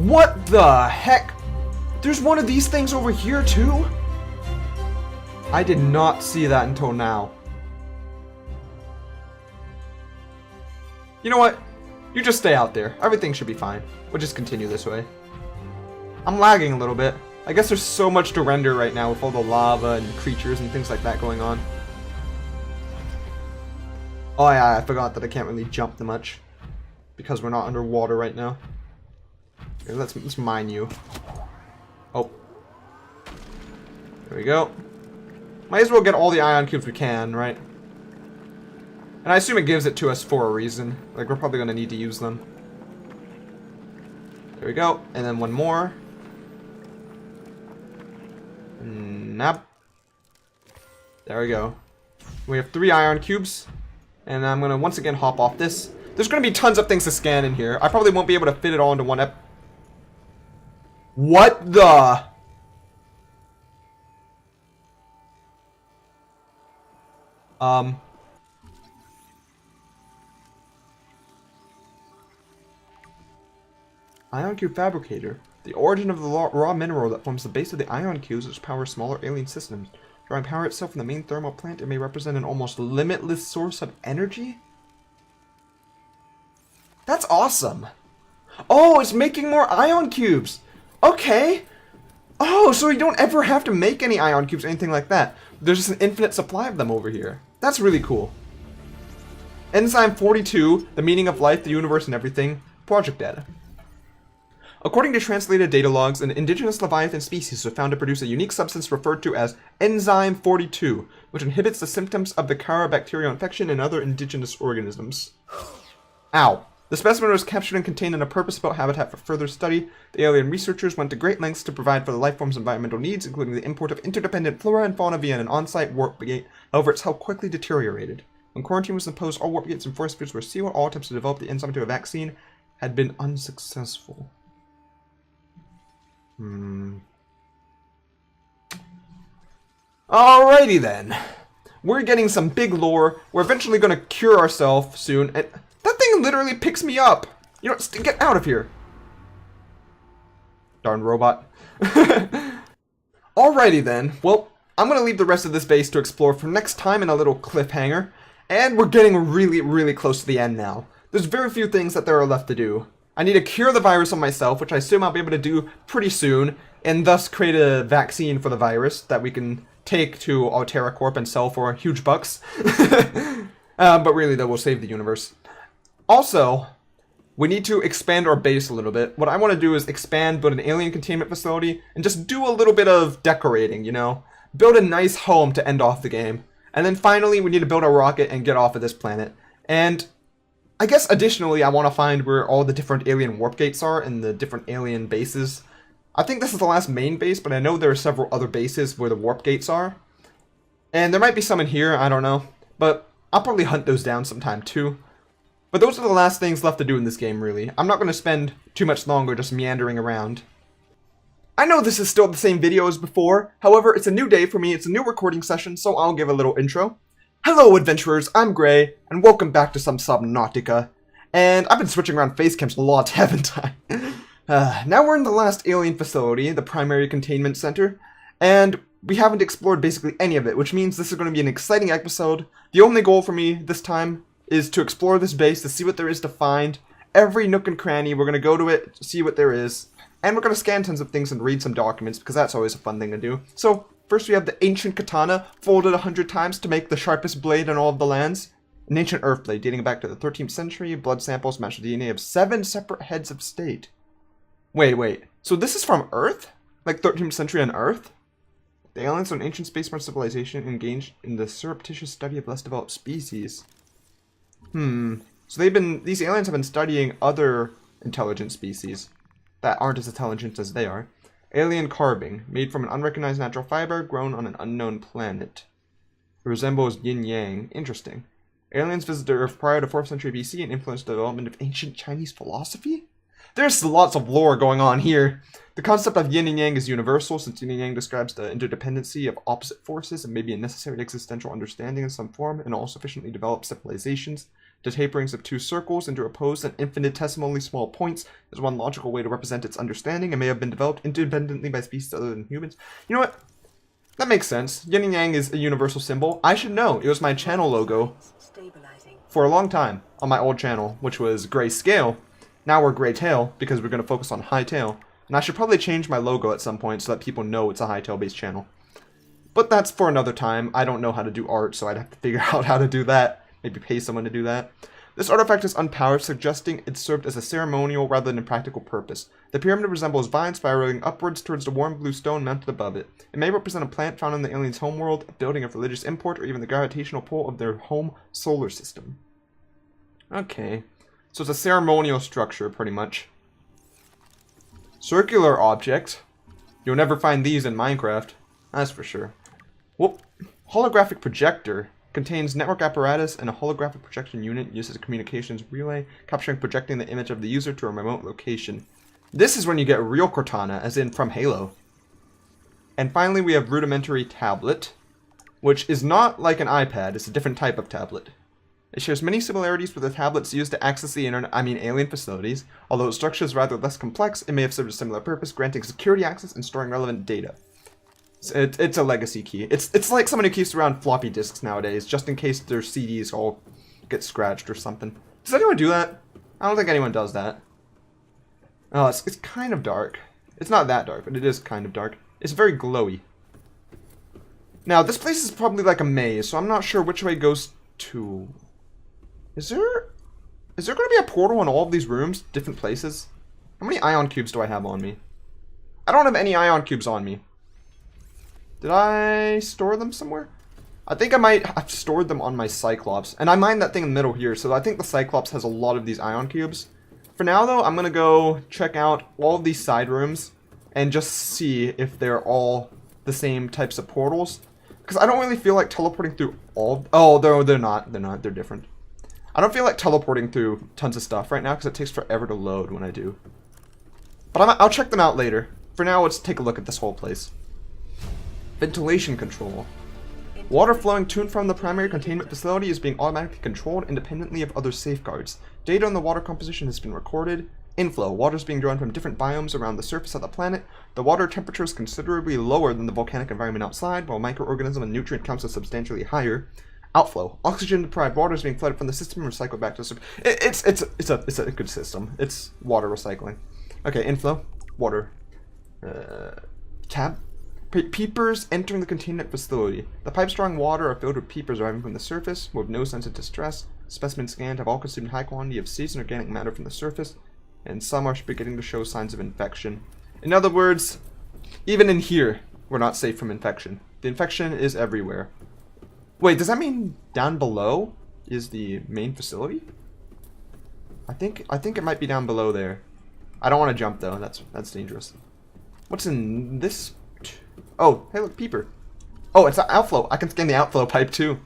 What the heck? There's one of these things over here too? I did not see that until now. You know what? You just stay out there. Everything should be fine. We'll just continue this way. I'm lagging a little bit. I guess there's so much to render right now with all the lava and creatures and things like that going on. Oh yeah, I forgot that I can't really jump that much because we're not underwater right now. Here, let's mine you. Oh. There we go. Might as well get all the ion cubes we can, right? And I assume it gives it to us for a reason. Like, we're probably going to need to use them. There we go. And then one more. Nap. There we go. We have 3 ion cubes. And I'm going to once again hop off this. There's going to be tons of things to scan in here. I probably won't be able to fit it all into one What the... Ion cube fabricator. The origin of the raw mineral that forms the base of the ion cubes which power smaller alien systems. Drawing power itself from the main thermal plant, it may represent an almost limitless source of energy? That's awesome! Oh, it's making more ion cubes! Okay! Oh, so you don't ever have to make any ion cubes or anything like that. There's just an infinite supply of them over here. That's really cool. Enzyme 42, the meaning of life, the universe, and everything. Project data. According to translated data logs, an indigenous Leviathan species was found to produce a unique substance referred to as Enzyme 42, which inhibits the symptoms of the Cara bacterial infection in other indigenous organisms. Ow. The specimen was captured and contained in a purpose-built habitat for further study. The alien researchers went to great lengths to provide for the life form's environmental needs, including the import of interdependent flora and fauna via an on-site warp gate. However, its health quickly deteriorated. When quarantine was imposed, all warp gates and forest fields were sealed. All attempts to develop the enzyme into a vaccine had been unsuccessful. Alrighty then. We're getting some big lore. We're eventually going to cure ourselves soon. And that thing literally picks me up. You know, get out of here. Darn robot. Alrighty then. Well, I'm going to leave the rest of this base to explore for next time in a little cliffhanger. And we're getting really, really close to the end now. There's very few things that there are left to do. I need to cure the virus on myself, which I assume I'll be able to do pretty soon, and thus create a vaccine for the virus that we can take to Altera Corp and sell for huge bucks. But really, that will save the universe. Also, we need to expand our base a little bit. What I want to do is expand, build an alien containment facility, and just do a little bit of decorating, you know? Build a nice home to end off the game. And then finally, we need to build a rocket and get off of this planet. And I guess additionally, I want to find where all the different alien warp gates are and the different alien bases. I think this is the last main base, but I know there are several other bases where the warp gates are. And there might be some in here, I don't know. But I'll probably hunt those down sometime too. But those are the last things left to do in this game, really. I'm not going to spend too much longer just meandering around. I know this is still the same video as before. However, it's a new day for me, it's a new recording session, so I'll give a little intro. Hello adventurers, I'm Gray, and welcome back to some Subnautica. And I've been switching around face cams a lot, haven't I? Now we're in the last alien facility, the primary containment center, and we haven't explored basically any of it, which means this is going to be an exciting episode. The only goal for me this time is to explore this base, to see what there is to find. Every nook and cranny, we're going to go to it, see what there is, and we're going to scan tons of things and read some documents, because that's always a fun thing to do. So, first we have the ancient katana, folded 100 times to make the sharpest blade in all of the lands. An ancient earth blade dating back to the 13th century. Blood samples match the DNA of 7 separate heads of state. Wait. So this is from Earth? Like 13th century on Earth? The aliens on ancient space-borne civilization engaged in the surreptitious study of less developed species. So these aliens have been studying other intelligent species that aren't as intelligent as they are. Alien carving, made from an unrecognized natural fiber, grown on an unknown planet. It resembles yin-yang. Interesting. Aliens visited Earth prior to 4th century BC and influenced the development of ancient Chinese philosophy? There's lots of lore going on here. The concept of yin and yang is universal, since yin and yang describes the interdependency of opposite forces and may be a necessary existential understanding in some form in all sufficiently developed civilizations. The taperings of two circles into opposed and infinitesimally small points is one logical way to represent its understanding and may have been developed independently by species other than humans. You know what? That makes sense. Yin and Yang is a universal symbol. I should know. It was my channel logo for a long time on my old channel, which was Grayscale. Now we're Graytale because we're going to focus on Hightail. And I should probably change my logo at some point so that people know it's a Hightail based channel. But that's for another time. I don't know how to do art, so I'd have to figure out how to do that. Maybe pay someone to do that. This artifact is unpowered, suggesting it served as a ceremonial rather than a practical purpose. The pyramid resembles vines spiraling upwards towards the warm blue stone mounted above it. It may represent a plant found in the aliens' homeworld, a building of religious import, or even the gravitational pull of their home solar system. Okay. So it's a ceremonial structure, pretty much. Circular object. You'll never find these in Minecraft. That's for sure. Whoop. Holographic projector. Contains network apparatus and a holographic projection unit used as a communications relay, capturing projecting the image of the user to a remote location. This is when you get real Cortana, as in from Halo. And finally we have rudimentary tablet, which is not like an iPad, it's a different type of tablet. It shares many similarities with the tablets used to access the internet, alien facilities. Although its structure is rather less complex, it may have served a similar purpose, granting security access and storing relevant data. It's a legacy key. It's like someone who keeps around floppy disks nowadays, just in case their CDs all get scratched or something. Does anyone do that? I don't think anyone does that. Oh, it's kind of dark. It's not that dark, but it is kind of dark. It's very glowy. Now, this place is probably like a maze, so I'm not sure which way it goes to. Is there going to be a portal in all of these rooms? Different places? How many ion cubes do I have on me? I don't have any ion cubes on me. Did I store them somewhere? I think I might have stored them on my Cyclops. And I mined that thing in the middle here, so I think the Cyclops has a lot of these ion cubes. For now, though, I'm going to go check out all of these side rooms and just see if they're all the same types of portals. Because I don't really feel like teleporting through all... Oh, they're not. They're not. They're different. I don't feel like teleporting through tons of stuff right now because it takes forever to load when I do. But I'll check them out later. For now, let's take a look at this whole place. Ventilation control. Water flowing to and from the primary containment facility is being automatically controlled independently of other safeguards. Data on the water composition has been recorded. Inflow. Water is being drawn from different biomes around the surface of the planet. The water temperature is considerably lower than the volcanic environment outside, while microorganism and nutrient counts are substantially higher. Outflow. Oxygen-deprived water is being flooded from the system and recycled back to the surface. It's a good system. It's water recycling. Okay, inflow. Water. Tab. Peepers entering the containment facility. The pipes drawing water are filled with peepers arriving from the surface, with no sense of distress. Specimens scanned have all consumed high quantity of seeds and organic matter from the surface, and some are beginning to show signs of infection. In other words, even in here, we're not safe from infection. The infection is everywhere. Wait, does that mean down below is the main facility? I think it might be down below there. I don't want to jump though. That's dangerous. What's in this? Oh, hey look, peeper. Oh, it's an outflow. I can scan the outflow pipe too.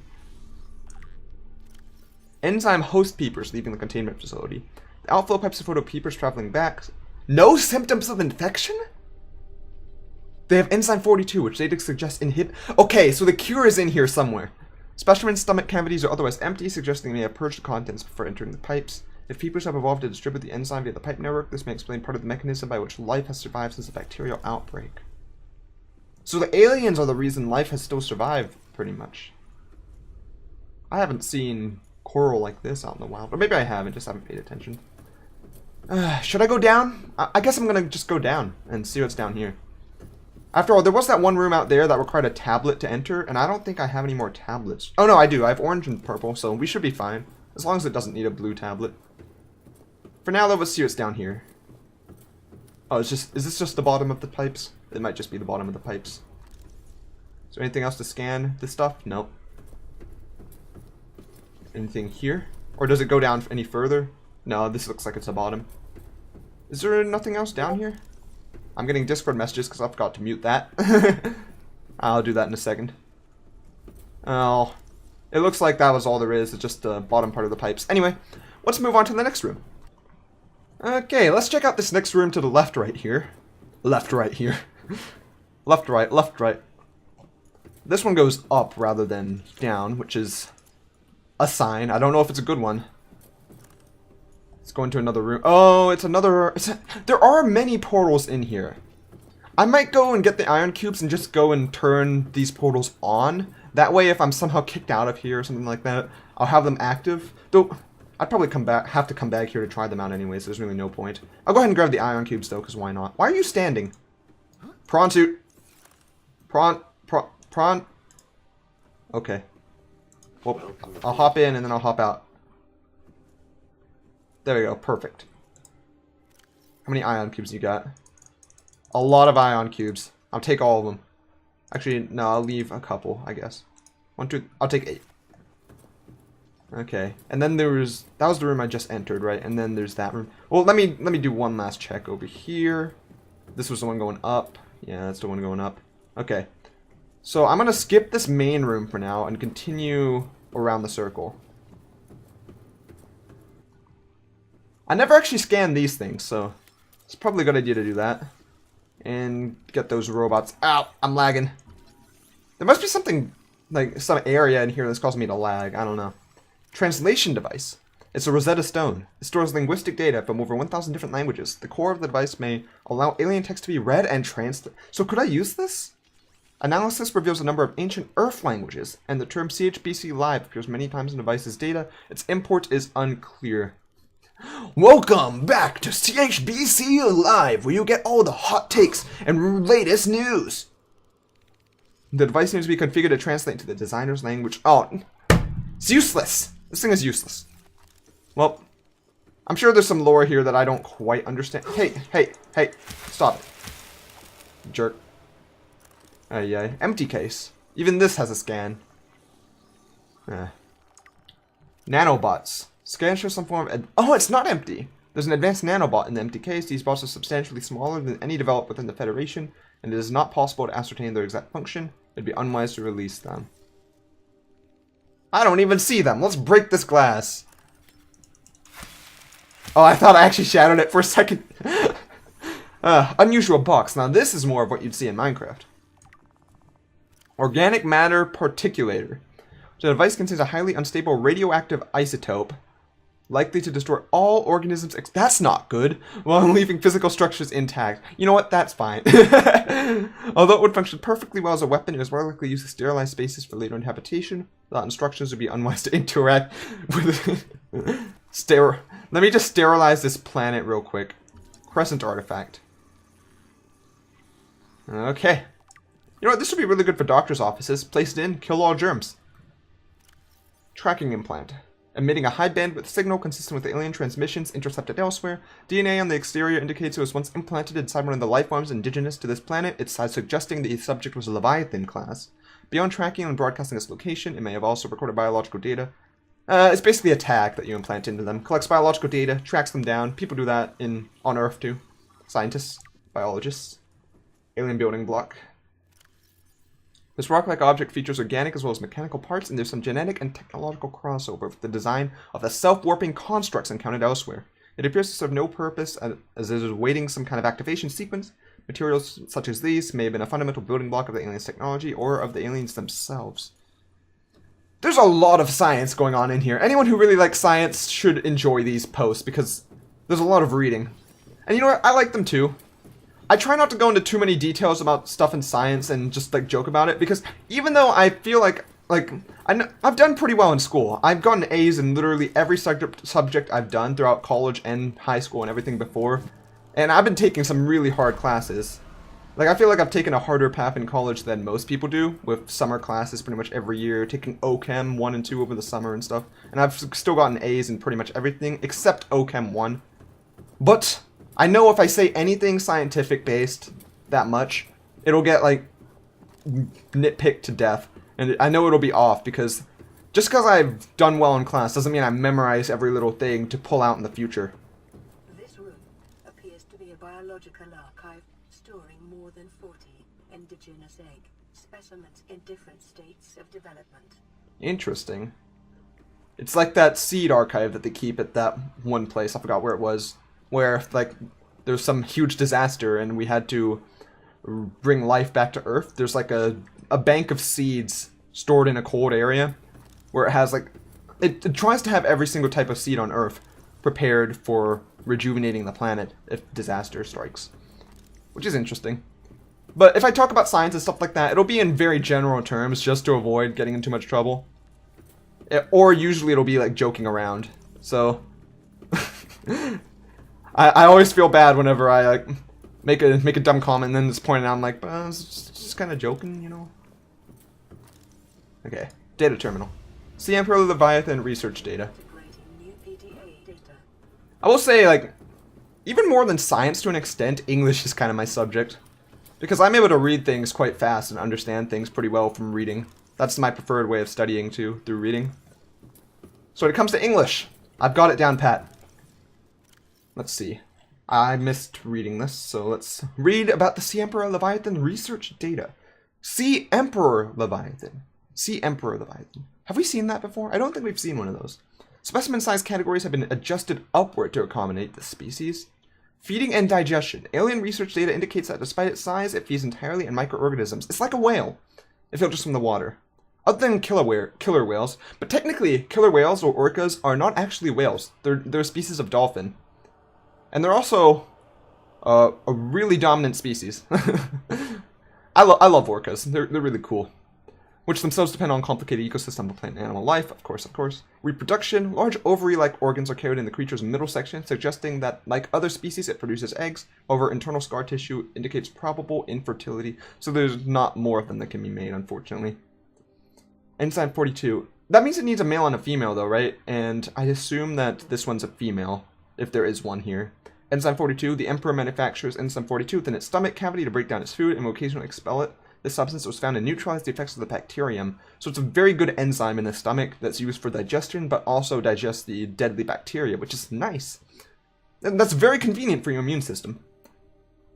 Enzyme host peepers leaving the containment facility. The outflow pipes are photo peepers traveling back. No symptoms of infection? They have enzyme 42, which data suggests Okay, so the cure is in here somewhere. Specimen's stomach cavities are otherwise empty, suggesting they may have purged the contents before entering the pipes. If peepers have evolved to distribute the enzyme via the pipe network, this may explain part of the mechanism by which life has survived since the bacterial outbreak. So the aliens are the reason life has still survived, pretty much. I haven't seen coral like this out in the wild. Or maybe I haven't, just haven't paid attention. Should I go down? I guess I'm going to just go down and see what's down here. After all, there was that one room out there that required a tablet to enter, and I don't think I have any more tablets. Oh no, I do. I have orange and purple, so we should be fine. As long as it doesn't need a blue tablet. For now, though, let's see what's down here. Oh, is this just the bottom of the pipes? It might just be the bottom of the pipes. Is there anything else to scan this stuff? Nope. Anything here? Or does it go down any further? No, this looks like it's the bottom. Is there nothing else down here? I'm getting Discord messages because I forgot to mute that. I'll do that in a second. Oh, it looks like that was all there is. It's just the bottom part of the pipes. Anyway, let's move on to the next room. Okay, let's check out this next room to the left right here. Left right here. Left right, left right. This one goes up rather than down, which is a sign. I don't know if it's a good one. Let's go into another room. Oh, it's another... there are many portals in here. I might go and get the iron cubes and just go and turn these portals on. That way, if I'm somehow kicked out of here or something like that, I'll have them active. Though, I'd probably have to come back here to try them out anyways. There's really no point. I'll go ahead and grab the iron cubes, though, because why not? Why are you standing? Prawn suit. Prawn. Okay. Well, I'll hop in and then I'll hop out. There we go. Perfect. How many ion cubes you got? A lot of ion cubes. I'll take all of them. Actually, no, I'll leave a couple, I guess. 1, 2, I'll take 8. Okay. And then that was the room I just entered, right? And then there's that room. Well, let me do one last check over here. This was the one going up. Yeah, that's the one going up. Okay. So I'm going to skip this main room for now and continue around the circle. I never actually scanned these things, so it's probably a good idea to do that. And get those robots out. I'm lagging. There must be something, like some area in here that's causing me to lag. I don't know. Translation device. It's a Rosetta Stone. It stores linguistic data from over 1,000 different languages. The core of the device may allow alien text to be read and translated. So could I use this? Analysis reveals a number of ancient Earth languages, and the term CHBC Live appears many times in the device's data. Its import is unclear. Welcome back to CHBC Live, where you get all the hot takes and latest news. The device needs to be configured to translate into the designer's language. Oh, it's useless. This thing is useless. Well, I'm sure there's some lore here that I don't quite understand. Hey, stop it. Jerk. Yeah, empty case. Even this has a scan. Nanobots. Scan shows some form of... Oh, it's not empty! There's an advanced nanobot in the empty case. These bots are substantially smaller than any developed within the Federation, and it is not possible to ascertain their exact function. It'd be unwise to release them. I don't even see them! Let's break this glass! Oh, I thought I actually shattered it for a second. Unusual box. Now this is more of what you'd see in Minecraft. Organic matter particulator. The device contains a highly unstable radioactive isotope likely to destroy all organisms. That's not good. While leaving physical structures intact. You know what? That's fine. Although it would function perfectly well as a weapon, it is more likely used to sterilize spaces for later inhabitation. Without instructions, it would be unwise to interact with Let me just sterilize this planet real quick. Crescent artifact. Okay. You know what? This would be really good for doctor's offices. Place it in, kill all germs. Tracking implant. Emitting a high bandwidth signal consistent with alien transmissions intercepted elsewhere. DNA on the exterior indicates it was once implanted inside one of the life forms indigenous to this planet, its size suggesting the subject was a Leviathan class. Beyond tracking and broadcasting its location, it may have also recorded biological data. It's basically a tag that you implant into them. Collects biological data, tracks them down. People do that on Earth too. Scientists, biologists. Alien building block. This rock-like object features organic as well as mechanical parts, and there's some genetic and technological crossover with the design of the self-warping constructs encountered elsewhere. It appears to serve no purpose as it is awaiting some kind of activation sequence. Materials such as these may have been a fundamental building block of the aliens' technology or of the aliens themselves. There's a lot of science going on in here. Anyone who really likes science should enjoy these posts because there's a lot of reading. And you know what? I like them too. I try not to go into too many details about stuff in science and just like joke about it because even though I feel like I've done pretty well in school. I've gotten A's in literally every subject I've done throughout college and high school and everything before. And I've been taking some really hard classes. Like I feel like I've taken a harder path in college than most people do with summer classes pretty much every year, taking OChem 1 and 2 over the summer and stuff. And I've still gotten A's in pretty much everything except OChem 1. But I know if I say anything scientific based that much, it'll get like nitpicked to death. And I know it'll be off because just because I've done well in class doesn't mean I memorize every little thing to pull out in the future. This room appears to be a biological archive storing more than 40 indigenous egg specimens in different states of development. Interesting. It's like that seed archive that they keep at that one place, I forgot where it was, where like there's some huge disaster and we had to bring life back to Earth. There's like a bank of seeds stored in a cold area where it has like it tries to have every single type of seed on Earth, prepared for rejuvenating the planet if disaster strikes. Which is interesting. But if I talk about science and stuff like that, it'll be in very general terms just to avoid getting in too much trouble. Or usually it'll be like joking around. So I always feel bad whenever I like make a dumb comment and then just point it out. I'm like, but I was just kind of joking, you know. Okay, data terminal. See Emperor Leviathan research data. I will say, like, even more than science to an extent, English is kind of my subject. Because I'm able to read things quite fast and understand things pretty well from reading. That's my preferred way of studying too, through reading. So when it comes to English, I've got it down pat. Let's see. I missed reading this, so let's read about the Sea Emperor Leviathan research data. Sea Emperor Leviathan. Sea Emperor Leviathan. Have we seen that before? I don't think we've seen one of those. Specimen size categories have been adjusted upward to accommodate the species. Feeding and digestion. Alien research data indicates that despite its size, it feeds entirely on microorganisms. It's like a whale. It filters from the water. Other than killer whales, but technically killer whales or orcas are not actually whales. They're a species of dolphin. And they're also a really dominant species. I love orcas. They're really cool. Which themselves depend on complicated ecosystem of plant and animal life, of course. Reproduction. Large ovary-like organs are carried in the creature's middle section, suggesting that, like other species, it produces eggs. However, internal scar tissue indicates probable infertility, so there's not more of them that can be made, unfortunately. Enzyme 42. That means it needs a male and a female, though, right? And I assume that this one's a female, if there is one here. Enzyme 42. The Emperor manufactures enzyme 42 within its stomach cavity to break down its food and will occasionally expel it. This substance was found to neutralize the effects of the bacterium, so it's a very good enzyme in the stomach that's used for digestion, but also digests the deadly bacteria, which is nice. And that's very convenient for your immune system.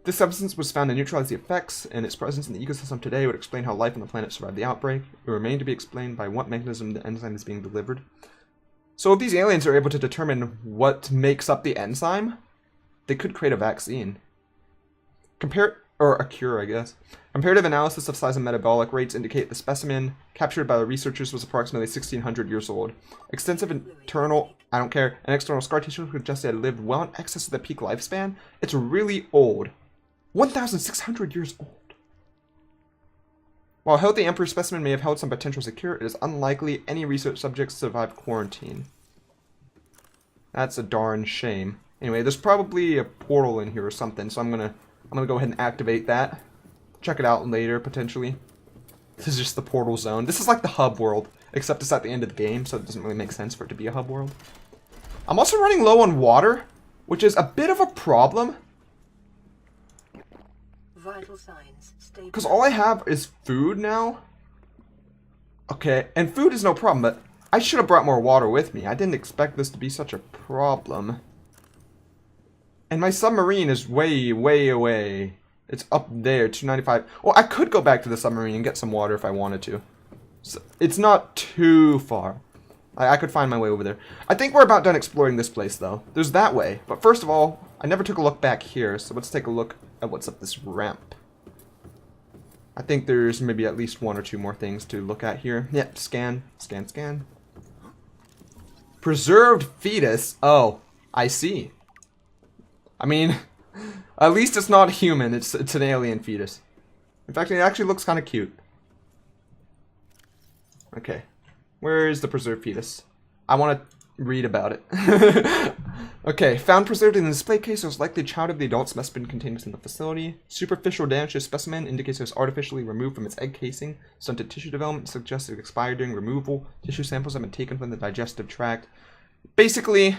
This substance was found to neutralize the effects, and its presence in the ecosystem today would explain how life on the planet survived the outbreak. It remained to be explained by what mechanism the enzyme is being delivered. So if these aliens are able to determine what makes up the enzyme, they could create a vaccine. Or a cure, I guess. Comparative analysis of size and metabolic rates indicate the specimen captured by the researchers was approximately 1,600 years old. Extensive internal, and external scar tissue suggests it had lived well in excess of the peak lifespan. It's really old. 1,600 years old. While a healthy emperor specimen may have held some potential as a cure, it is unlikely any research subjects survived quarantine. That's a darn shame. Anyway, there's probably a portal in here or something, so I'm gonna go ahead and activate that. Check it out later, potentially. This is just the portal zone. This is like the hub world, except it's at the end of the game, so it doesn't really make sense for it to be a hub world. I'm also running low on water, which is a bit of a problem. Vital signs. Because all I have is food now. Okay, and food is no problem, but I should have brought more water with me. I didn't expect this to be such a problem. And my submarine is way, way away. It's up there, 295. Well, I could go back to the submarine and get some water if I wanted to. So, it's not too far. I could find my way over there. I think we're about done exploring this place, though. There's that way. But first of all, I never took a look back here, so let's take a look at what's up this ramp. I think there's maybe at least one or two more things to look at here. Yep, scan, scan, scan. Preserved fetus. Oh, I see. I mean, at least it's not human. It's an alien fetus. In fact, it actually looks kind of cute. Okay. Where is the preserved fetus? I want to read about it. Okay. Found preserved in the display case. It was likely a child of the adult specimen contained within the facility. Superficial damage to the specimen indicates it was artificially removed from its egg casing. Stunted tissue development suggests it expired during removal. Tissue samples have been taken from the digestive tract. Basically,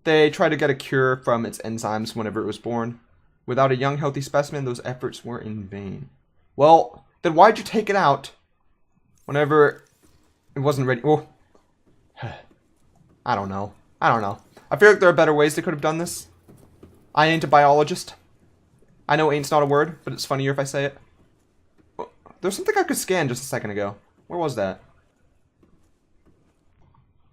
they tried to get a cure from its enzymes whenever it was born. Without a young, healthy specimen, those efforts were in vain. Well, then why'd you take it out whenever it wasn't ready? Oh, I don't know. I feel like there are better ways they could have done this. I ain't a biologist. I know ain't's not a word, but it's funnier if I say it. There's something I could scan just a second ago. Where was that?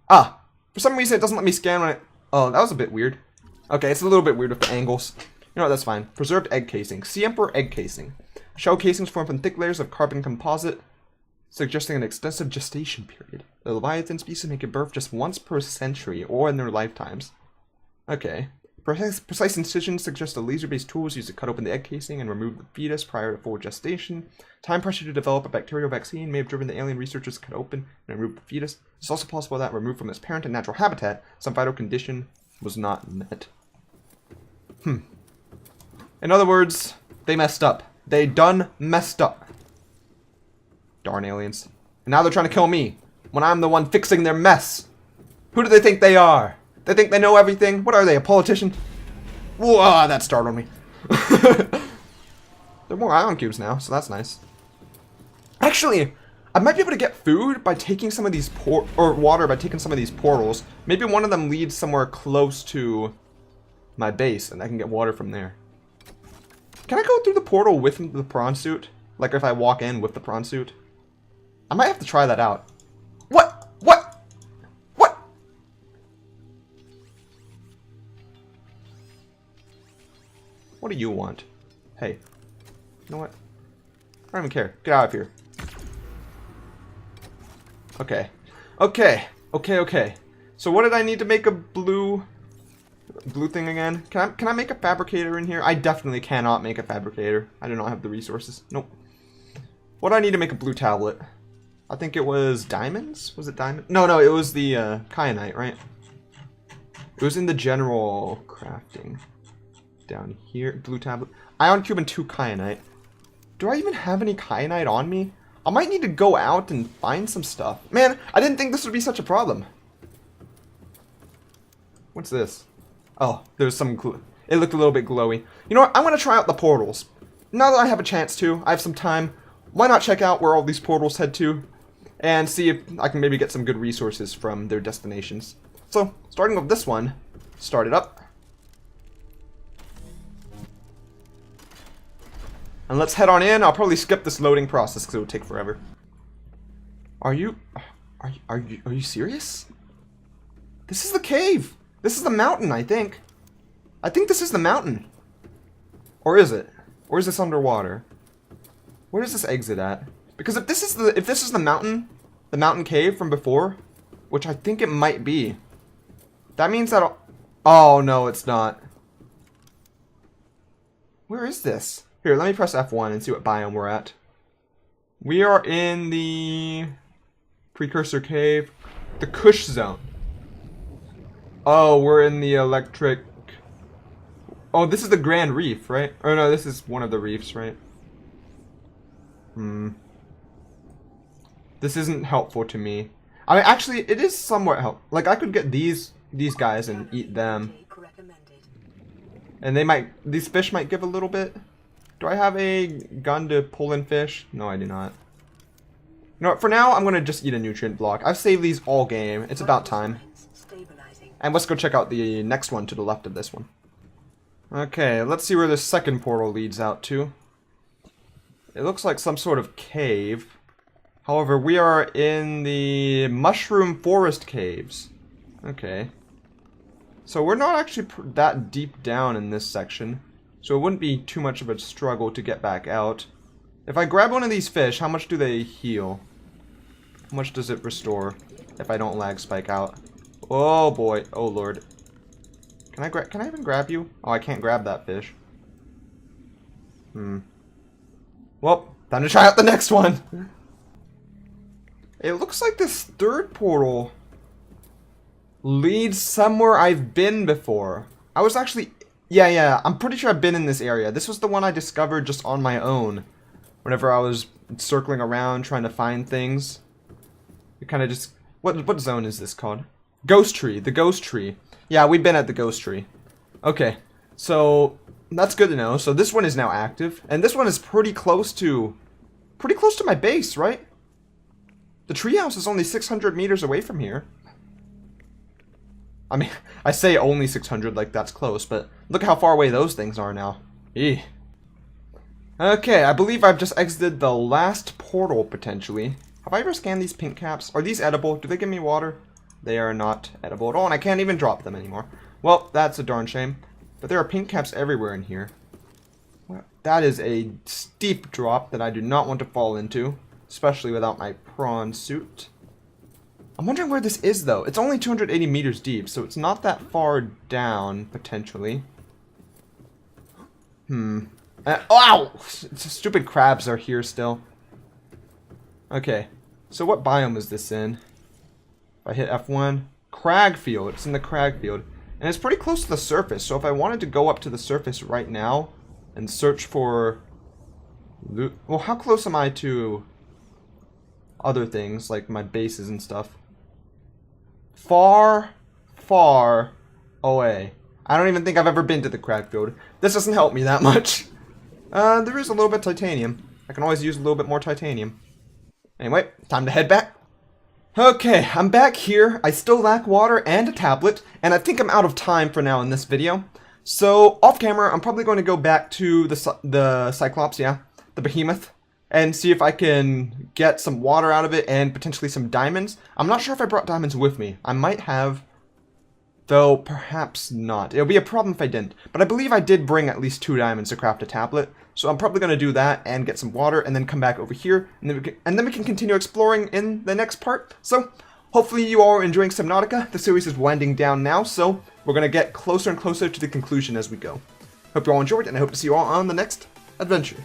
Ah, for some reason it doesn't let me scan when it... Oh, that was a bit weird. Okay, it's a little bit weird with the angles. You know what, that's fine. Preserved egg casing. Sea Emperor egg casing. Shell casings formed from thick layers of carbon composite, suggesting an extensive gestation period. The Leviathan species may give birth just once per century, or in their lifetimes. Okay. Precise incision suggests a laser-based tool is used to cut open the egg casing and remove the fetus prior to full gestation. Time pressure to develop a bacterial vaccine may have driven the alien researchers to cut open and remove the fetus. It's also possible that, removed from its parent and natural habitat, some vital condition was not met. In other words, they messed up. They done messed up. Darn aliens. And now they're trying to kill me, when I'm the one fixing their mess. Who do they think they are? They think they know everything? What are they, a politician? Whoa, that startled me. There are more ion cubes now, so that's nice. Actually, I might be able to get food by taking some of these water by taking some of these portals. Maybe one of them leads somewhere close to my base, and I can get water from there. Can I go through the portal with the prawn suit? Like if I walk in with the prawn suit? I might have to try that out. What? What do you want? Hey. You know what? I don't even care. Get out of here. Okay. Okay. So what did I need to make a blue thing again? Can I make a fabricator in here? I definitely cannot make a fabricator. I do not have the resources. Nope. What do I need to make a blue tablet? I think it was diamonds? Was it diamond? No, it was the kyanite, right? It was in the general crafting. Down here, blue tablet. Ion cube and 2 kyanite. Do I even have any kyanite on me? I might need to go out and find some stuff. Man, I didn't think this would be such a problem. What's this? Oh, there's some glue. It looked a little bit glowy. You know what? I'm going to try out the portals. Now that I have a chance to, I have some time. Why not check out where all these portals head to? And see if I can maybe get some good resources from their destinations. So, starting with this one. Start it up. And let's head on in. I'll probably skip this loading process because it will take forever. Are you serious? This is the cave. This is the mountain, I think. I think this is the mountain. Or is it? Or is this underwater? Where does this exit at? Because if this is the mountain cave from before, which I think it might be, that means that oh no, it's not. Where is this? Here, let me press F1 and see what biome we're at. We are in the precursor cave, the Kush zone. Oh, we're in the electric. Oh, this is the Grand Reef, right? Or no, this is one of the reefs, right? This isn't helpful to me. I mean, actually, it is somewhat helpful. Like, I could get these guys and eat them. And these fish might give a little bit. Do I have a gun to pull in fish? No, I do not. You know what, for now, I'm going to just eat a nutrient block. I've saved these all game. It's about time. And let's go check out the next one to the left of this one. Okay, let's see where the second portal leads out to. It looks like some sort of cave. However, we are in the Mushroom Forest Caves. Okay. So we're not actually that deep down in this section. So it wouldn't be too much of a struggle to get back out. If I grab one of these fish, how much do they heal? How much does it restore if I don't lag spike out? Oh boy. Oh lord. Can I even grab you? Oh, I can't grab that fish. Well, time to try out the next one. It looks like this third portal leads somewhere I've been before. I was actually... Yeah, I'm pretty sure I've been in this area. This was the one I discovered just on my own. Whenever I was circling around trying to find things. It kind of just... What zone is this called? Ghost Tree. The Ghost Tree. Yeah, we've been at the Ghost Tree. Okay, so that's good to know. So this one is now active. And this one is pretty close to my base, right? The treehouse is only 600 meters away from here. I mean, I say only 600 like that's close, but look how far away those things are now. Eeh. Okay, I believe I've just exited the last portal, potentially. Have I ever scanned these pink caps? Are these edible? Do they give me water? They are not edible at all, and I can't even drop them anymore. Well, that's a darn shame. But there are pink caps everywhere in here. That is a steep drop that I do not want to fall into. Especially without my prawn suit. I'm wondering where this is, though. It's only 280 meters deep, so it's not that far down, potentially. Ow! Stupid crabs are here still. Okay, so what biome is this in? If I hit F1, crag field. It's in the crag field. And it's pretty close to the surface, so if I wanted to go up to the surface right now and search for loot... Well, how close am I to other things, like my bases and stuff? Far, far away. I don't even think I've ever been to the crag field. This doesn't help me that much. There is a little bit of titanium. I can always use a little bit more titanium. Anyway, time to head back. Okay, I'm back here. I still lack water and a tablet, and I think I'm out of time for now in this video. So, off camera, I'm probably going to go back to the Cyclops, yeah, the Behemoth, and see if I can get some water out of it and potentially some diamonds. I'm not sure if I brought diamonds with me. I might have, though perhaps not. It'll be a problem if I didn't. But I believe I did bring at least 2 diamonds to craft a tablet. So I'm probably going to do that and get some water and then come back over here. And then we can continue exploring in the next part. So hopefully you all are enjoying Subnautica. The series is winding down now, so we're going to get closer and closer to the conclusion as we go. Hope you all enjoyed, and I hope to see you all on the next adventure.